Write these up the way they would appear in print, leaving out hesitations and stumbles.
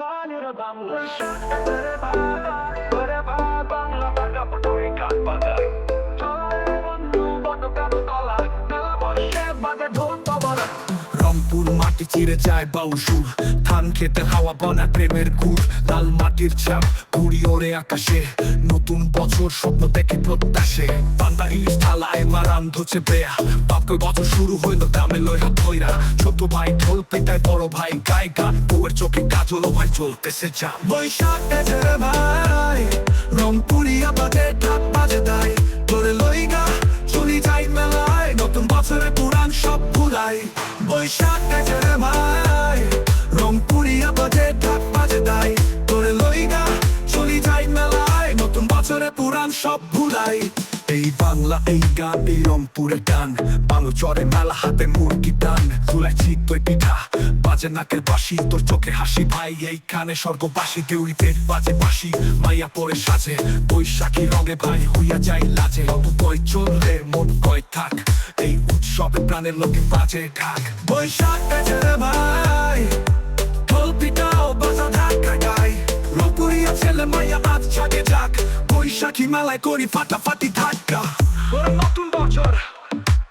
গানের বাংলা বাংলা বাংলা পটুই গান বাজায় চলে বন্ধু বন্ধ গান তলা মেলা বসে বাজে ঢোল তবলা রংপুর মাটি চিরে যায় বাউসুর ধান খেতে হাওয়া বনা প্রেমের গুড় লাল মাটির ছাপ ঘুড়ি ওড়ে আকাশে নতুন বছর স্বপ্ন দেখে প্রত্যাশে বান্দা ইলিশ থালায় মারান ধোছে বেয়া বাপকে বছর শুরু হইল দামে লইয়া ধইরা ছোট ভাই ঢোল পেটায় বড় ভাই গায় গান বউয়ের চোখে কাজল ভাই চলতেছে যা বৈশাখ এসে রে ভাই রংপুরিয়া বাজে ঢাক বাজে দায় তোরে লইগা চলি যাই মেলায় নতুন বছরে পুরান সব ভুলাই বৈশাখ এসে রে ভাই রংপুরিয়া বাজে ঢাক বাজে দায় তোরে লইগা চলি যাই মেলায় নতুন বছরে পুরান সব ভুলাই এই বাংলা এই গান এই রংপুরের গান বাংলা চরে মেলা হাতে মুরগি টান চুলাই চিতই পিঠা বাজে নাকের বাঁশি তোর চোখে হাসি ভাই এই কানে স্বর্গবাসী দেউড়িতে বাজে বাঁশি মাইয়া পরে সাজে বৈশাখী রঙে ভাই হইয়া যাই লাজে অত কয় চললে মন কয় থাক এই উৎসবে প্রাণের লোকে বাজে ঢাক বৈশাখ এসে রে ভাই ঢোল পিটাও বাজা ঢাকা গায় রংপুরিয়া ছেলে মাইয়া আজ জাগে যাক বৈশাখী মেলায় করি ফাটাফাটি ধাক্কা ওর নতুন বছর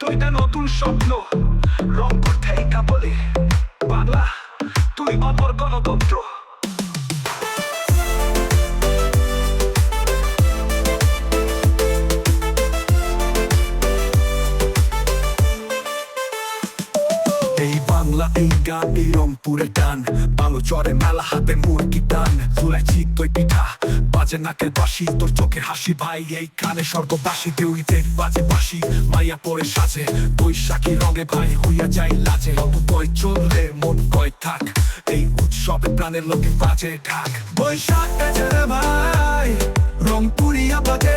তুই না নতুন স্বপ্ন রংপুর থেকে বলি বাংলা তুই অমর গণতন্ত্র এই বাংলা এই গান এই রংপুরের গান বাংলা চরে মেলা হাতে মুরগি টান চুলাই চিতই পিঠা বাজে নাকের বাঁশি তোর চোখে হাসি ভাই এই কানে স্বর্গবাসী দেউড়িতে বাজে বাঁশি মাইয়া পরে সাজে বৈশাখী রঙে ভাই হইয়া যাই লাজে অত কয় চললে মন কয় থাক এই উৎসবে প্রাণের লোকে বাজে ঢাক বৈশাখ এসে রে ভাই রংপুরিয়া বাজে